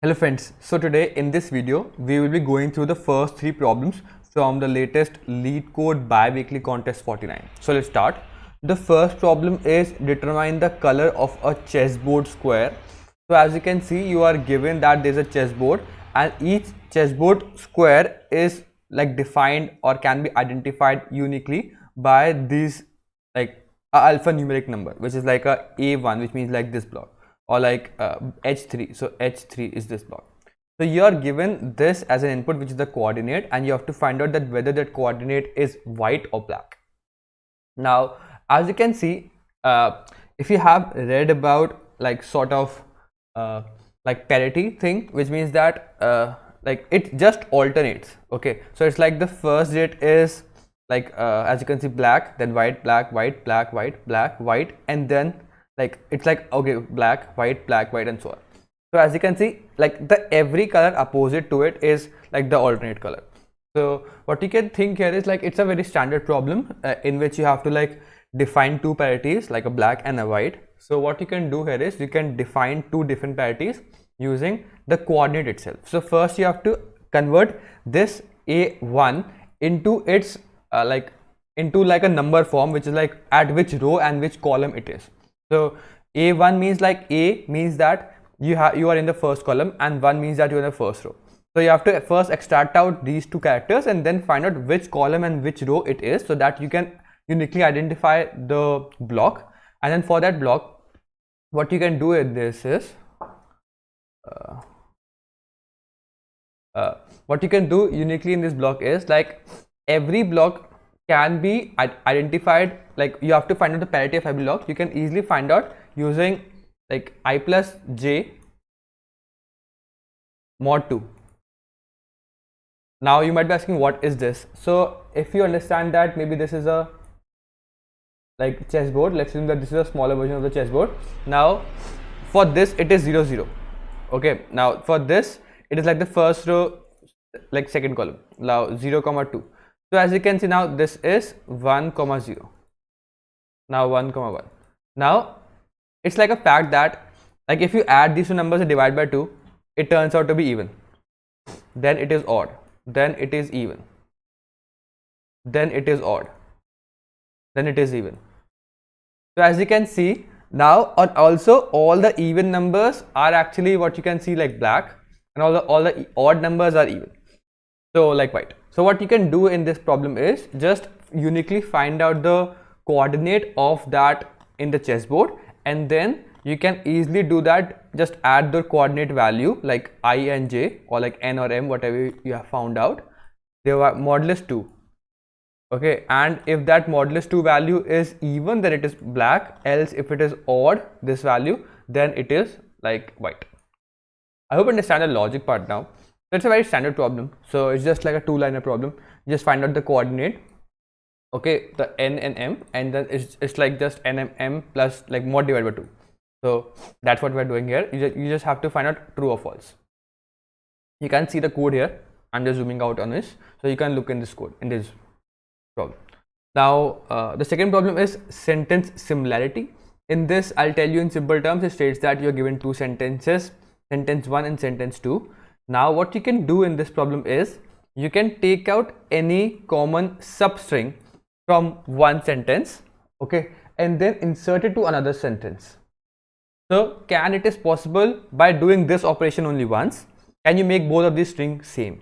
Hello friends, so today in this video we will be going through the first three problems from the latest LeetCode bi-weekly contest 49. So let's start. The first problem is determine the color of a chessboard square. So as you can see, you are given that there is a chessboard and each chessboard square is like defined or can be identified uniquely by these like a alphanumeric number, which is like a A1, which means like this block, or like H3. So H3 is this block. So you are given this as an input, which is the coordinate, and you have to find out that whether that coordinate is white or black. Now, as you can see, if you have read about like sort of like parity thing, which means that like it just alternates. Okay, so it's like the first bit is like as you can see, black, then white, black, white, black, white, black, white, and then like it's like okay, black, white, and so on. So as you can see, like the every color opposite to it is like the alternate color. So what you can think here is like it's a very standard problem in which you have to like define two parities like a black and a white. So what you can do here is you can define two different parities using the coordinate itself. So first you have to convert this A1 into its into like a number form, which is like at which row and which column it is. So A1 means like A means that you are in the first column, and 1 means that you are in the first row. So you have to first extract out these two characters and then find out which column and which row it is, so that you can uniquely identify the block. And then for that block, what you can do with this is what you can do uniquely in this block is like every block can be identified. Like you have to find out the parity of every block. You can easily find out using like I plus j mod 2. Now you might be asking, what is this? So if you understand that maybe this is a like chessboard, let's assume that this is a smaller version of the chessboard. Now for this it is 0 0. Okay, now for this it is like the first row, like second column, now 0 comma 2. So as you can see, now this is 1 comma 0, now 1 comma 1. Now it's like a fact that like if you add these two numbers and divide by 2, it turns out to be even, then it is odd, then it is even, then it is odd, then it is even. So as you can see now, and also all the even numbers are actually what you can see like black, and all the odd numbers are even, so like white. So what you can do in this problem is just uniquely find out the coordinate of that in the chessboard, and then you can easily do that. Just add the coordinate value like I and j, or like n or m, whatever you have found out. They are modulus 2. Okay, and if that modulus 2 value is even, then it is black, else if it is odd, this value, then it is like white. I hope you understand the logic part now. It's a very standard problem, so it's just like a two-liner problem. Just find out the coordinate, okay, the n and m, and then it's like just n and m plus like mod divided by 2. So that's what we're doing here. You just have to find out true or false. You can see the code here. I'm just zooming out on this, so you can look in this code in this problem. Now the second problem is sentence similarity. In this, I'll tell you in simple terms. It states that you're given two sentences, sentence 1 and sentence 2. Now what you can do in this problem is you can take out any common substring from one sentence, okay, and then insert it to another sentence. So can it is possible by doing this operation only once, can you make both of these strings same?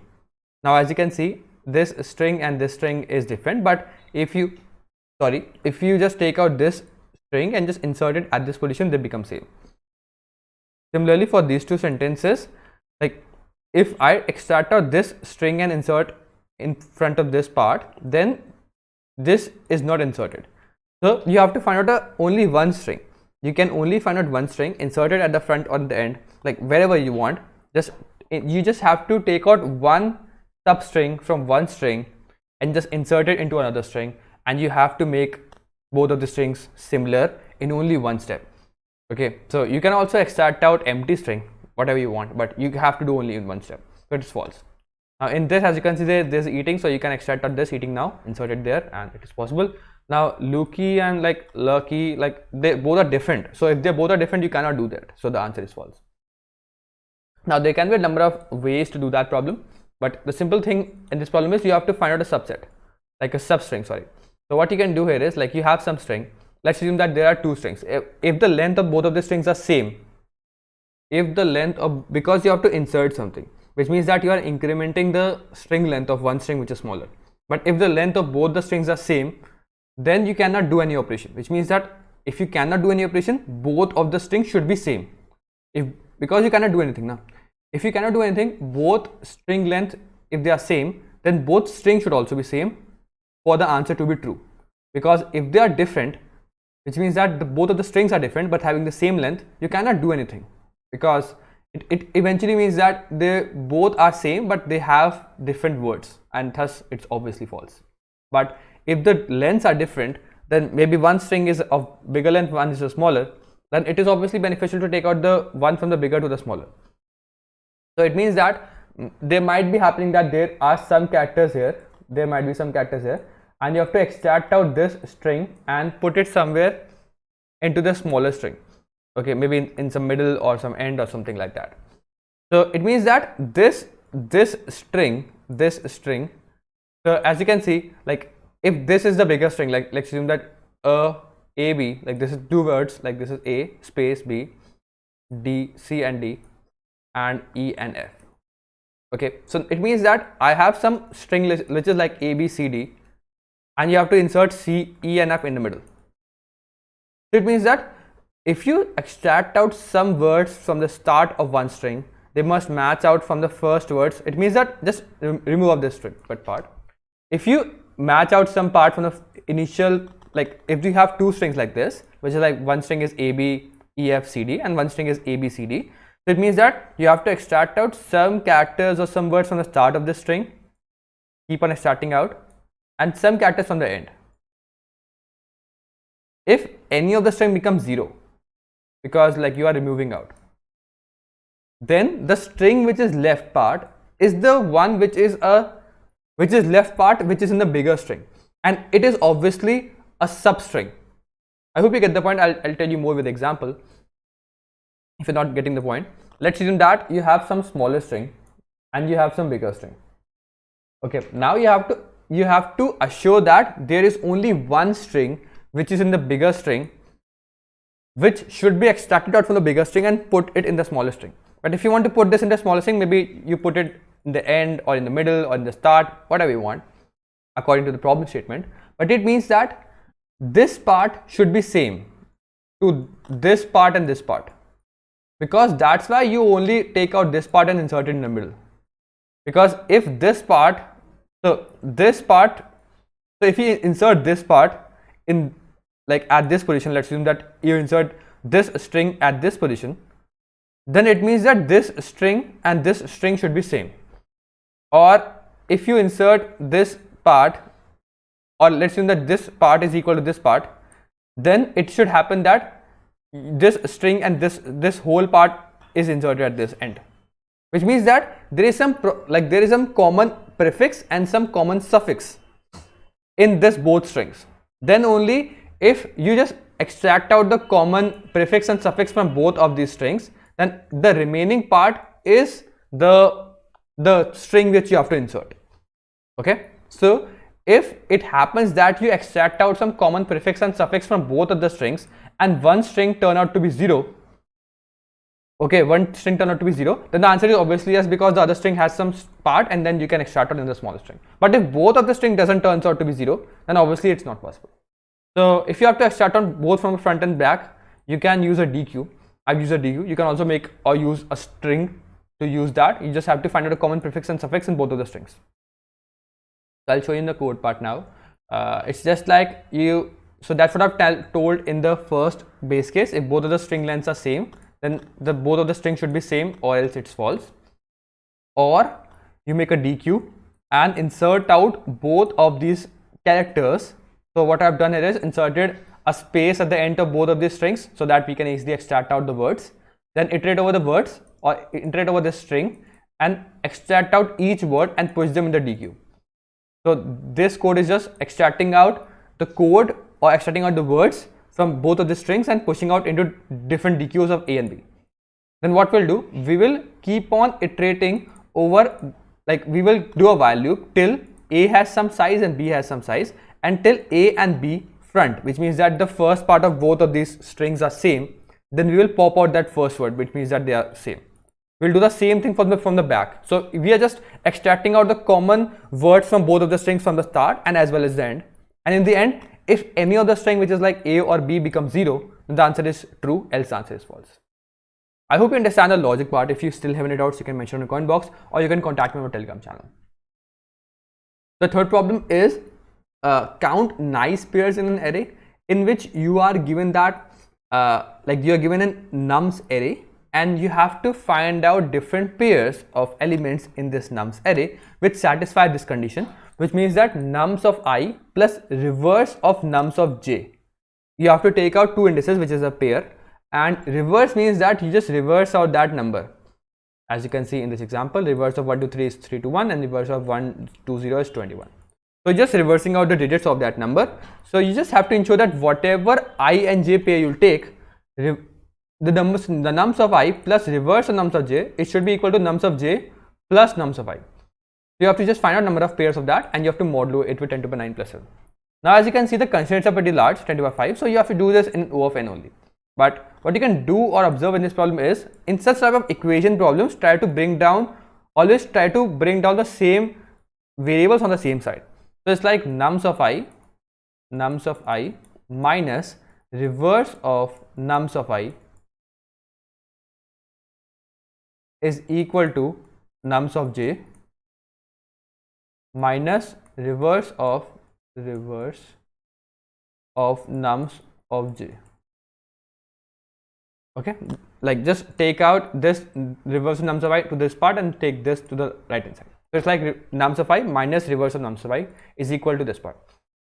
Now as you can see, this string and this string is different, but if you just take out this string and just insert it at this position, they become same. Similarly for these two sentences, like if I extract out this string and insert in front of this part, then this is not inserted. So you have to find out only one string. You can only find out one string, insert it at the front or the end, like wherever you want. You just have to take out one substring from one string and just insert it into another string, and you have to make both of the strings similar in only one step. Okay, so you can also extract out empty string, whatever you want, but you have to do only in one step. So it is false. Now in this, as you can see, there's eating, so you can extract out this eating now, insert it there, and it is possible. Now Lucky and like Lucky, like they both are different, so if they both are different, you cannot do that, so the answer is false. Now there can be a number of ways to do that problem, but the simple thing in this problem is you have to find out a subset, like a substring, sorry. So what you can do here is, like, you have some string. Let's assume that there are two strings. If the length of both of the strings are same, if the length of, because you have to insert something, which means that you are incrementing the string length of one string which is smaller. But if the length of both the strings are same, then you cannot do any operation, which means that if you cannot do any operation, both of the strings should be same. Because you cannot do anything now. If you cannot do anything, both string length, if they are same, then both strings should also be same for the answer to be true. Because if they are different, which means that both of the strings are different but having the same length, you cannot do anything, because it eventually means that they both are same but they have different words, and thus it's obviously false. But if the lengths are different, then maybe one string is of bigger length, one is a smaller, then it is obviously beneficial to take out the one from the bigger to the smaller. So it means that there might be happening that there are some characters here, there might be some characters here, and you have to extract out this string and put it somewhere into the smaller string. Okay, maybe in some middle or some end or something like that. So it means that this string, so as you can see, like, if this is the bigger string, like let's assume that A, B, like this is two words, like this is A space B, D, C and D, and E and F. Okay, so it means that I have some string which is like A, B, C, D, and you have to insert C, E and F in the middle. So it means that if you extract out some words from the start of one string, they must match out from the first words. It means that, just remove of this string part. If you match out some part from the initial, like if you have two strings like this, which is like one string is A, B, E, F, C, D, and one string is A, B, C, D. So it means that you have to extract out some characters or some words from the start of this string, keep on extracting out, and some characters from the end. If any of the string becomes 0, because like you are removing out, then the string which is left part is the one which is left part, which is in the bigger string, and it is obviously a substring. I hope you get the point. I'll tell you more with example if you're not getting the point. Let's assume that you have some smaller string and you have some bigger string. Okay, now you have to assure that there is only one string which is in the bigger string, which should be extracted out from the bigger string and put it in the smaller string. But if you want to put this in the smaller string, maybe you put it in the end or in the middle or in the start, whatever you want, according to the problem statement. But it means that this part should be same to this part and this part, because that's why you only take out this part and insert it in the middle. Because if this part, so if you insert this part in, like at this position, let's assume that you insert this string at this position, then it means that this string and this string should be same. Or if you insert this part, or let's assume that this part is equal to this part, then it should happen that this string and this whole part is inserted at this end, which means that there is some common prefix and some common suffix in this both strings. Then only if you just extract out the common prefix and suffix from both of these strings, then the remaining part is the string which you have to insert. Okay, so if it happens that you extract out some common prefix and suffix from both of the strings and one string turn out to be 0, okay, one string turn out to be 0, then the answer is obviously yes, because the other string has some part and then you can extract out in the smaller string. But if both of the string doesn't turn out to be 0, then obviously it's not possible. So if you have to extract on both from front and back, you can use a DQ. I've used a DQ. You can also make or use a string to use that. You just have to find out a common prefix and suffix in both of the strings. So I'll show you in the code part now. It's just like you, so that's what I've told in the first base case. If both of the string lengths are same, then both of the strings should be same, or else it's false. Or you make a DQ and insert out both of these characters. So what I've done here is inserted a space at the end of both of these strings so that we can easily extract out the words. Then iterate over the words or iterate over this string and extract out each word and push them in the DQ. So this code is just extracting out the code or extracting out the words from both of the strings and pushing out into different DQs of A and B. then what we'll do, we will keep on iterating over, like we will do a while loop till A has some size and B has some size, until A and B front, which means that the first part of both of these strings are same. Then we will pop out that first word, which means that they are same. We'll do the same thing from the back. So we are just extracting out the common words from both of the strings from the start and as well as the end. And in the end, if any of the string which is like A or B becomes 0, then the answer is true, else the answer is false. I hope you understand the logic part. If you still have any doubts, you can mention in the comment box or you can contact me on my Telegram channel. The third problem is count nice pairs in an array, in which you are given that like you are given a nums array and you have to find out different pairs of elements in this nums array which satisfy this condition, which means that nums of I plus reverse of nums of j. You have to take out two indices, which is a pair, and reverse means that you just reverse out that number. As you can see in this example, reverse of 1 to 3 is 3 to 1 and reverse of 1 to 0 is 21. So just reversing out the digits of that number. So you just have to ensure that whatever I and j pair you'll take, the nums of I plus reverse of nums of j, it should be equal to nums of j plus nums of I. You have to just find out number of pairs of that and you have to modulo it with 10 to the 9 plus 7. Now as you can see, the constraints are pretty large, 10 to the 5, so you have to do this in O of n only. But what you can do or observe in this problem is, in such type of equation problems, always try to bring down the same variables on the same side. So it's like nums of I minus reverse of nums of I is equal to nums of j minus reverse of nums of j. Okay, like just take out this reverse of nums of I to this part and take this to the right hand side. So it's like nums of I minus reverse of nums of I is equal to this part.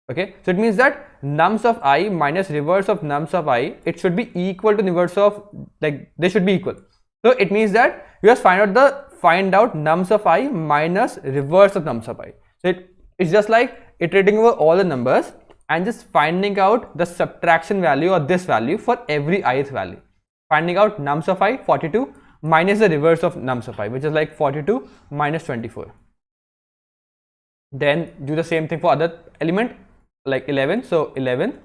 Okay, so it means that nums of I minus reverse of nums of I, it should be equal to reverse of, like they should be equal. So it means that you just find out nums of I minus reverse of nums of I. So it's just like iterating over all the numbers and just finding out the subtraction value or this value for every ith value. Finding out nums of I 42 minus the reverse of nums of I, which is like 42 minus 24. Then do the same thing for other element like 11. So 11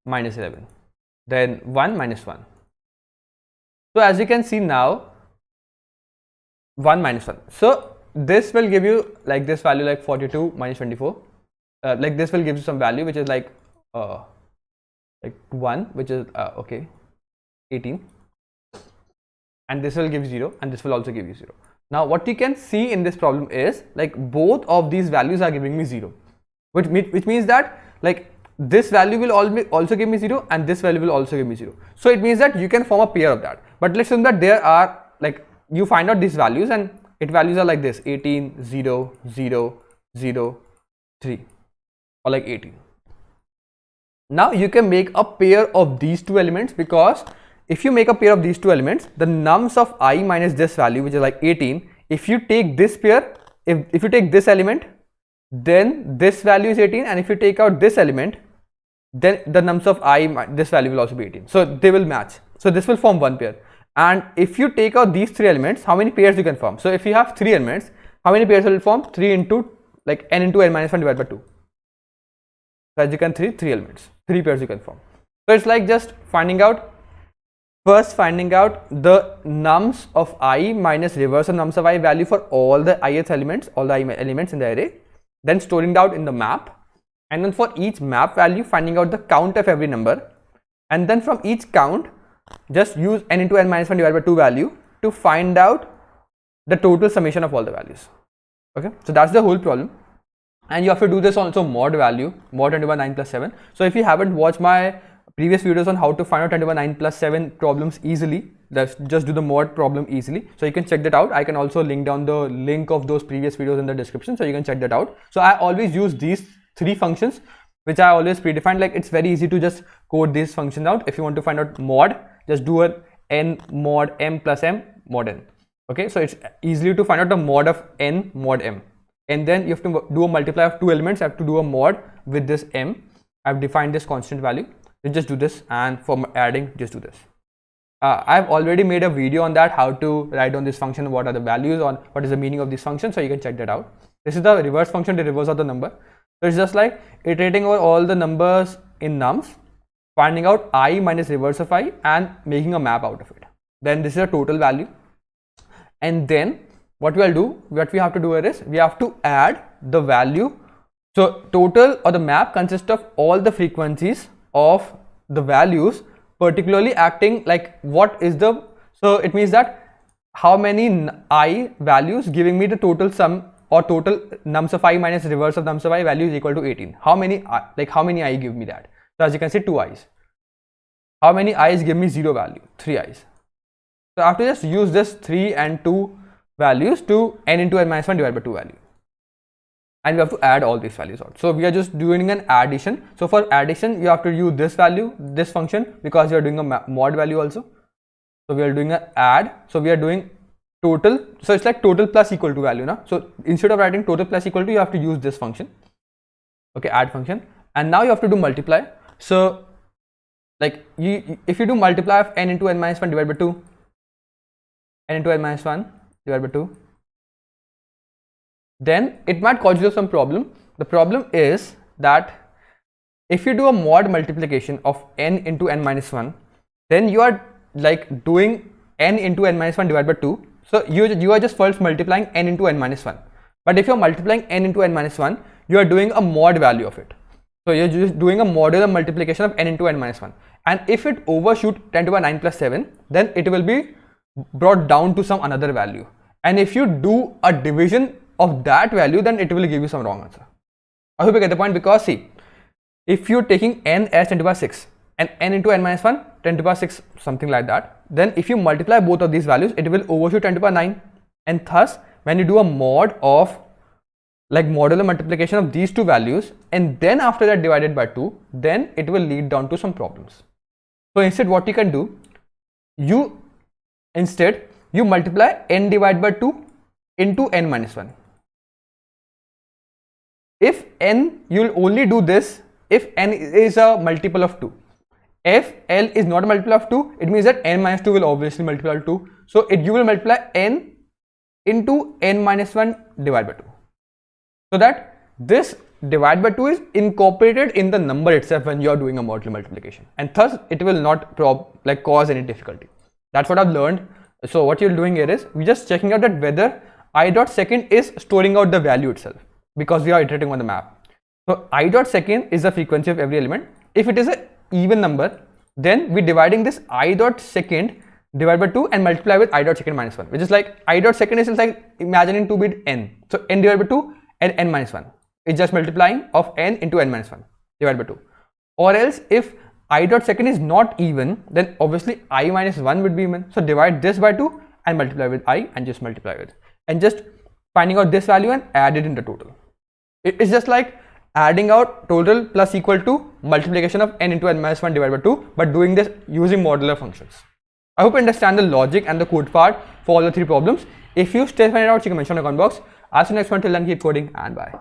minus 11. Then 1 minus 1. So as you can see now, 1 minus 1. So this will give you like this value, like 42 minus 24. Like this will give you some value which is like 1, which is okay, 18. And this will give 0 and this will also give you 0. Now what you can see in this problem is like both of these values are giving me 0, which means that like this value will also give me 0 and this value will also give me 0. So it means that you can form a pair of that. But let's assume that there are like you find out these values and its values are like this: 18, 0, 0, 0, 3, or like 18. Now you can make a pair of these two elements, because if you make a pair of these two elements, the nums of I minus this value, which is like 18, if you take this pair, if you take this element, then this value is 18, and if you take out this element, then the nums of I, this value will also be 18. So they will match. So this will form one pair. And if you take out these three elements, how many pairs you can form? So if you have three elements, how many pairs will it form? 3 into like n into n minus 1 divided by 2. So as you can see, 3 elements, 3 pairs you can form. So it's like just finding out the nums of I minus reverse of nums of I value for all the ith elements, all the I elements in the array, then storing it out in the map, and then for each map value finding out the count of every number, and then from each count just use n into n minus 1 divided by 2 value to find out the total summation of all the values. Okay, so that's the whole problem. And you have to do this also mod value, mod 10 to the 9 plus 7. So if you haven't watched my previous videos on how to find out 10 to the 9 plus 7 problems easily, just do the mod problem easily, so you can check that out. I can also link down the link of those previous videos in the description, so you can check that out. So I always use these 3 functions which I always predefined. Like it's very easy to just code these functions out. If you want to find out mod, just do a n mod m plus m mod n. Okay, so it's easily to find out the mod of n mod m, and then you have to do a multiply of 2 elements. I have to do a mod with this m. I've defined this constant value. You just do this, and for adding, just do this. I've already made a video on that, how to write down this function, what are the values, on what is the meaning of this function, so you can check that out. This is the reverse function, the reverse of the number. So it's just like iterating over all the numbers in nums, finding out I minus reverse of I and making a map out of it. Then this is a total value. And then what we have to do here is we have to add the value. So total or the map consists of all the frequencies of the values, particularly acting like what is the, so it means that how many I values giving me the total sum or total nums of I minus reverse of nums of I value is equal to 18. How many I give me that? So as you can see, 2 i's. How many i's give me 0 value? 3 i's. So I have to just use this 3 and 2 values to n into n minus 1 divided by 2 value. And we have to add all these values out. So we are just doing an addition. So for addition, you have to use this value, this function, because you are doing a mod value also. So we are doing an add. So we are doing total. So it's like total plus equal to value now. So instead of writing total plus equal to, you have to use this function. Okay, add function. And now you have to do multiply. So like if you do multiply of n into n minus 1 divided by 2, n into n minus 1 divided by 2, then it might cause you some problem. The problem is that if you do a mod multiplication of n into n minus 1, then you are like doing n into n minus 1 divided by 2. So you are just first multiplying n into n minus 1. But if you are multiplying n into n minus 1, you are doing a mod value of it. So you're just doing a modular multiplication of n into n minus 1. And if it overshoot 10 to the power 9 plus 7, then it will be brought down to some another value. And if you do a division of that value, then it will give you some wrong answer. I hope you get the point, because see, if you're taking n as 10 to the power 6 and n into n minus 1, 10 to the power 6, something like that, then if you multiply both of these values, it will overshoot 10 to the power 9. And thus, when you do a mod of like modular multiplication of these two values and then after that divided by 2, then it will lead down to some problems. So instead what you can do, you multiply n divided by 2 into n minus 1. If n, you will only do this if n is a multiple of 2. If L is not a multiple of 2, it means that n minus 2 will obviously multiply 2. So you will multiply n into n minus 1 divided by 2. So that this divided by 2 is incorporated in the number itself when you are doing a modular multiplication. And thus it will not cause any difficulty. That's what I've learned. So what you're doing here is we're just checking out that whether I dot second is storing out the value itself, because we are iterating on the map. So I dot second is the frequency of every element. If it is an even number, then we're dividing this I dot second divided by 2 and multiply with I dot second minus 1, which is like I dot second is like imagining 2 bit n. So n divided by 2 and n minus 1. It's just multiplying of n into n minus 1 divided by 2. Or else if I dot second is not even, then obviously I minus 1 would be even. So divide this by 2 and multiply with I and just multiply with. And just finding out this value and add it in the total. It's just like adding out total plus equal to multiplication of n into n minus 1 divided by 2, but doing this using modular functions. I hope you understand the logic and the code part for all the 3 problems. If you still find it out, you can mention in the comment box. I'll see you next one. Till then, keep coding and bye.